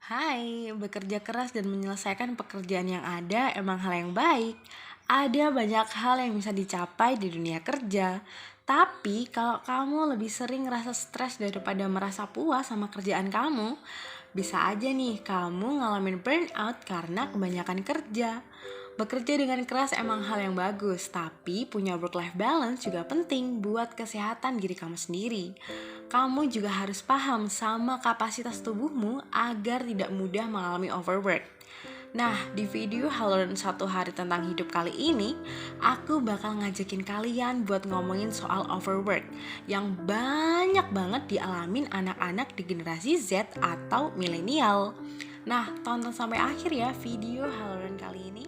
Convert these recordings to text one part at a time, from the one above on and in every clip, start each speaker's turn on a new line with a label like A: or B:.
A: Hai, bekerja keras dan menyelesaikan pekerjaan yang ada emang hal yang baik. Ada banyak hal yang bisa dicapai di dunia kerja. Tapi kalau kamu lebih sering ngerasa stres daripada merasa puas sama kerjaan kamu, bisa aja nih kamu ngalamin burnout karena kebanyakan kerja. Bekerja dengan keras emang hal yang bagus, tapi punya work-life balance juga penting buat kesehatan diri kamu sendiri. Kamu juga harus paham sama kapasitas tubuhmu agar tidak mudah mengalami overwork. Nah, di video Haloran Satu Hari Tentang Hidup kali ini, aku bakal ngajakin kalian buat ngomongin soal overwork yang banyak banget dialamin anak-anak di generasi Z atau milenial. Nah, tonton sampai akhir ya video Haloran kali ini.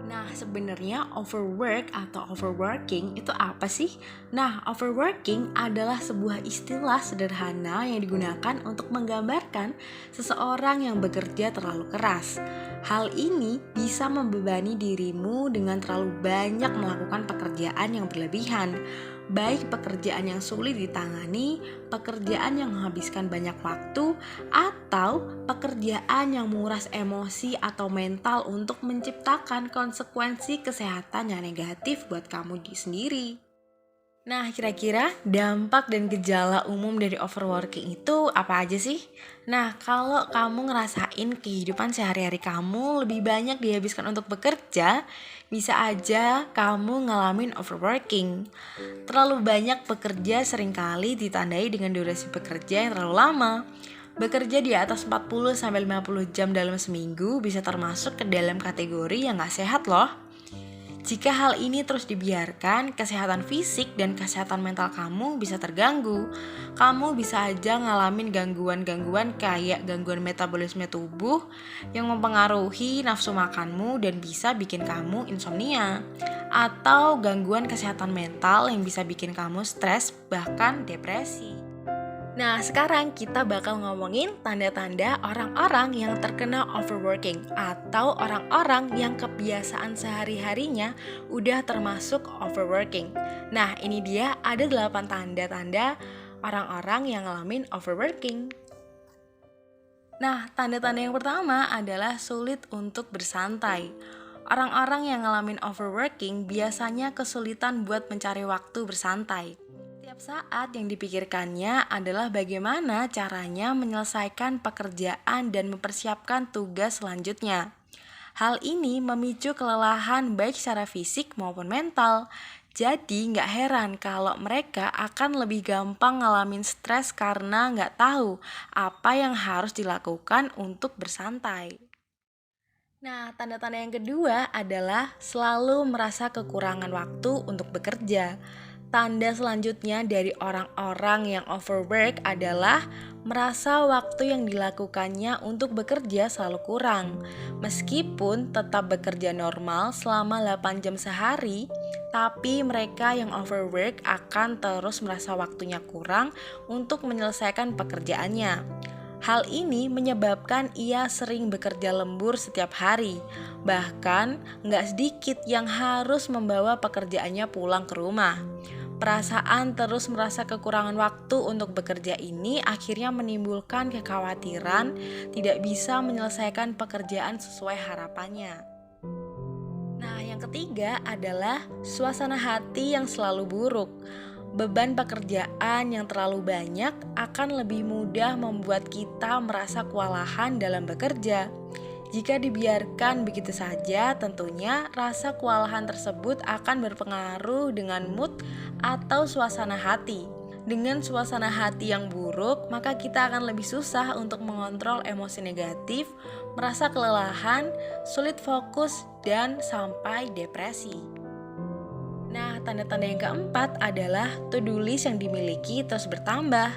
A: Nah, sebenarnya overwork atau overworking itu apa sih? Nah, overworking adalah sebuah istilah sederhana yang digunakan untuk menggambarkan seseorang yang bekerja terlalu keras. Hal ini bisa membebani dirimu dengan terlalu banyak melakukan pekerjaan yang berlebihan. Baik pekerjaan yang sulit ditangani, pekerjaan yang menghabiskan banyak waktu, atau pekerjaan yang menguras emosi atau mental untuk menciptakan konsekuensi kesehatan yang negatif buat kamu sendiri. Nah, kira-kira dampak dan gejala umum dari overworking itu apa aja sih? Nah, kalau kamu ngerasain kehidupan sehari-hari kamu lebih banyak dihabiskan untuk bekerja, bisa aja kamu ngalamin overworking. Terlalu banyak bekerja seringkali ditandai dengan durasi bekerja yang terlalu lama. Bekerja di atas 40-50 jam dalam seminggu bisa termasuk ke dalam kategori yang gak sehat loh. Jika hal ini terus dibiarkan, kesehatan fisik dan kesehatan mental kamu bisa terganggu. Kamu bisa aja ngalamin gangguan-gangguan kayak gangguan metabolisme tubuh yang mempengaruhi nafsu makanmu dan bisa bikin kamu insomnia. Atau gangguan kesehatan mental yang bisa bikin kamu stres bahkan depresi. Nah, sekarang kita bakal ngomongin tanda-tanda orang-orang yang terkena overworking atau orang-orang yang kebiasaan sehari-harinya udah termasuk overworking. Nah, ini dia ada 8 tanda-tanda orang-orang yang ngalamin overworking. Nah, tanda-tanda yang pertama adalah sulit untuk bersantai. Orang-orang yang ngalamin overworking biasanya kesulitan buat mencari waktu bersantai. Setiap saat yang dipikirkannya adalah bagaimana caranya menyelesaikan pekerjaan dan mempersiapkan tugas selanjutnya. Hal ini memicu kelelahan baik secara fisik maupun mental. Jadi nggak heran kalau mereka akan lebih gampang ngalamin stres karena nggak tahu apa yang harus dilakukan untuk bersantai. Nah, tanda-tanda yang kedua adalah selalu merasa kekurangan waktu untuk bekerja. Tanda selanjutnya dari orang-orang yang overwork adalah merasa waktu yang dilakukannya untuk bekerja selalu kurang. Meskipun tetap bekerja normal selama 8 jam sehari, tapi mereka yang overwork akan terus merasa waktunya kurang untuk menyelesaikan pekerjaannya. Hal ini menyebabkan ia sering bekerja lembur setiap hari. Bahkan, nggak sedikit yang harus membawa pekerjaannya pulang ke rumah. Perasaan terus merasa kekurangan waktu untuk bekerja ini akhirnya menimbulkan kekhawatiran tidak bisa menyelesaikan pekerjaan sesuai harapannya. Nah, yang ketiga adalah suasana hati yang selalu buruk. Beban pekerjaan yang terlalu banyak akan lebih mudah membuat kita merasa kewalahan dalam bekerja. Jika dibiarkan begitu saja, tentunya rasa kewalahan tersebut akan berpengaruh dengan mood atau suasana hati. Dengan suasana hati yang buruk, maka kita akan lebih susah untuk mengontrol emosi negatif, merasa kelelahan, sulit fokus, dan sampai depresi. Nah, tanda-tanda yang keempat adalah to-do list yang dimiliki terus bertambah.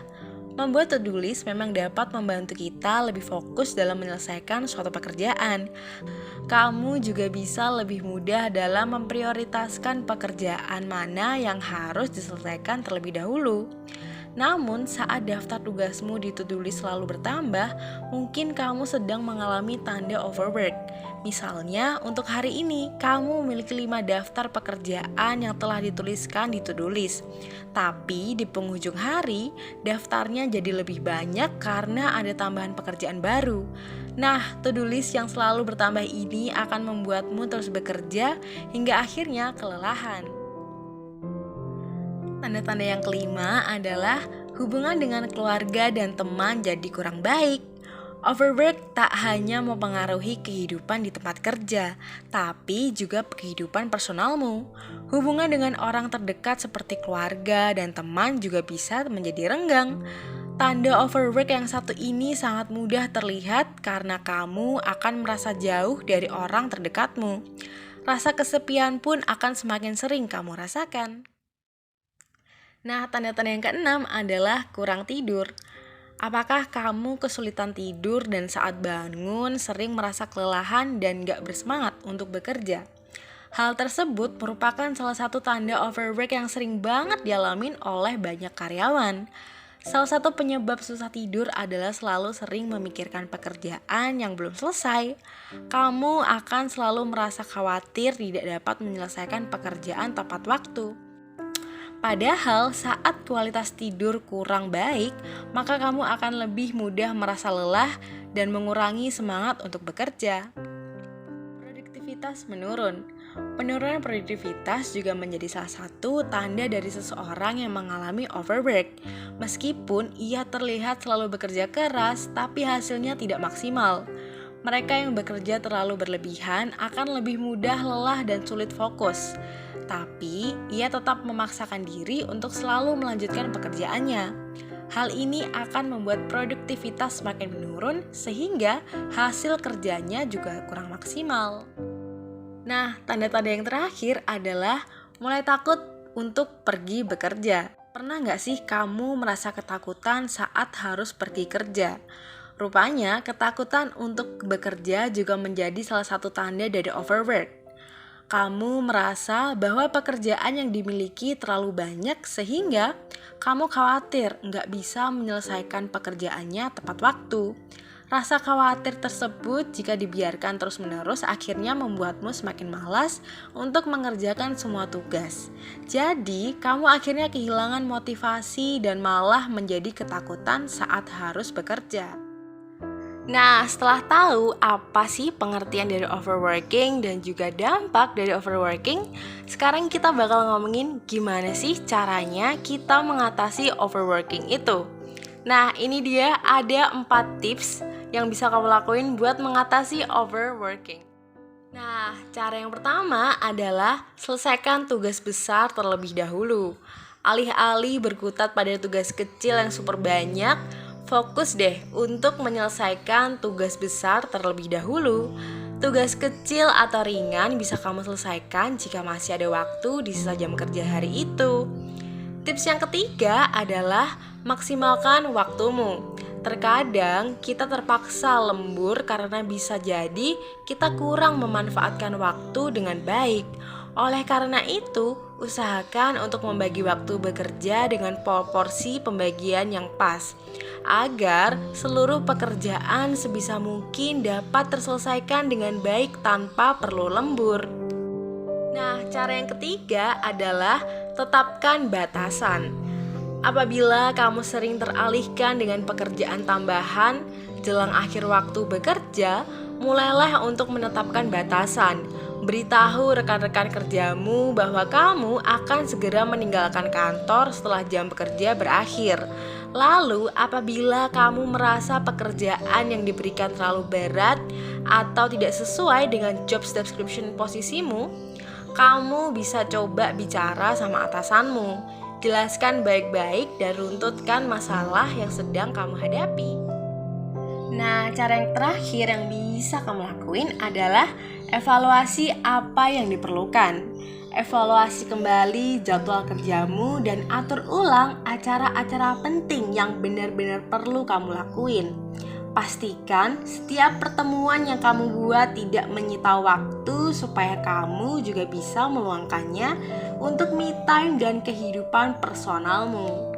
A: Membuat to-do list memang dapat membantu kita lebih fokus dalam menyelesaikan suatu pekerjaan. Kamu juga bisa lebih mudah dalam memprioritaskan pekerjaan mana yang harus diselesaikan terlebih dahulu. Namun saat daftar tugasmu di to-do list selalu bertambah, mungkin kamu sedang mengalami tanda overwork. Misalnya, untuk hari ini kamu memiliki 5 daftar pekerjaan yang telah dituliskan di to-do list. Tapi di penghujung hari, daftarnya jadi lebih banyak karena ada tambahan pekerjaan baru. Nah, to-do list yang selalu bertambah ini akan membuatmu terus bekerja hingga akhirnya kelelahan. Tanda-tanda yang kelima adalah hubungan dengan keluarga dan teman jadi kurang baik. Overwork tak hanya mempengaruhi kehidupan di tempat kerja, tapi juga kehidupan personalmu. Hubungan dengan orang terdekat seperti keluarga dan teman juga bisa menjadi renggang. Tanda overwork yang satu ini sangat mudah terlihat karena kamu akan merasa jauh dari orang terdekatmu. Rasa kesepian pun akan semakin sering kamu rasakan. Nah, tanda-tanda yang keenam adalah kurang tidur. Apakah kamu kesulitan tidur dan saat bangun sering merasa kelelahan dan gak bersemangat untuk bekerja? Hal tersebut merupakan salah satu tanda overwork yang sering banget dialamin oleh banyak karyawan. Salah satu penyebab susah tidur adalah selalu sering memikirkan pekerjaan yang belum selesai. Kamu akan selalu merasa khawatir tidak dapat menyelesaikan pekerjaan tepat waktu. Padahal saat kualitas tidur kurang baik, maka kamu akan lebih mudah merasa lelah dan mengurangi semangat untuk bekerja. Produktivitas menurun. Penurunan produktivitas juga menjadi salah satu tanda dari seseorang yang mengalami overwork. Meskipun ia terlihat selalu bekerja keras, tapi hasilnya tidak maksimal. Mereka yang bekerja terlalu berlebihan akan lebih mudah lelah dan sulit fokus. Tapi ia tetap memaksakan diri untuk selalu melanjutkan pekerjaannya. Hal ini akan membuat produktivitas semakin menurun sehingga hasil kerjanya juga kurang maksimal. Nah, tanda-tanda yang terakhir adalah mulai takut untuk pergi bekerja. Pernah nggak sih kamu merasa ketakutan saat harus pergi kerja? Rupanya ketakutan untuk bekerja juga menjadi salah satu tanda dari overwork. Kamu merasa bahwa pekerjaan yang dimiliki terlalu banyak sehingga kamu khawatir nggak bisa menyelesaikan pekerjaannya tepat waktu. Rasa khawatir tersebut jika dibiarkan terus-menerus akhirnya membuatmu semakin malas untuk mengerjakan semua tugas. Jadi, kamu akhirnya kehilangan motivasi dan malah menjadi ketakutan saat harus bekerja. Nah, setelah tahu apa sih pengertian dari overworking dan juga dampak dari overworking, sekarang kita bakal ngomongin gimana sih caranya kita mengatasi overworking itu. Nah, ini dia ada 4 tips yang bisa kamu lakuin buat mengatasi overworking. Nah, cara yang pertama adalah selesaikan tugas besar terlebih dahulu. Alih-alih berkutat pada tugas kecil yang super banyak, fokus deh untuk menyelesaikan tugas besar terlebih dahulu. Tugas kecil atau ringan bisa kamu selesaikan jika masih ada waktu di sisa jam kerja hari itu. Tips yang ketiga adalah maksimalkan waktumu. Terkadang kita terpaksa lembur karena bisa jadi kita kurang memanfaatkan waktu dengan baik. Oleh karena itu, usahakan untuk membagi waktu bekerja dengan proporsi pembagian yang pas, agar seluruh pekerjaan sebisa mungkin dapat terselesaikan dengan baik tanpa perlu lembur. Nah, cara yang ketiga adalah tetapkan batasan. Apabila kamu sering teralihkan dengan pekerjaan tambahan jelang akhir waktu bekerja, mulailah untuk menetapkan batasan. Beritahu rekan-rekan kerjamu bahwa kamu akan segera meninggalkan kantor setelah jam bekerja berakhir. Lalu, apabila kamu merasa pekerjaan yang diberikan terlalu berat atau tidak sesuai dengan job description posisimu, kamu bisa coba bicara sama atasanmu. Jelaskan baik-baik dan runtutkan masalah yang sedang kamu hadapi. Nah, cara yang terakhir yang bisa kamu lakuin adalah evaluasi apa yang diperlukan. Evaluasi kembali jadwal kerjamu dan atur ulang acara-acara penting yang benar-benar perlu kamu lakuin. Pastikan setiap pertemuan yang kamu buat tidak menyita waktu supaya kamu juga bisa meluangkannya untuk me time dan kehidupan personalmu.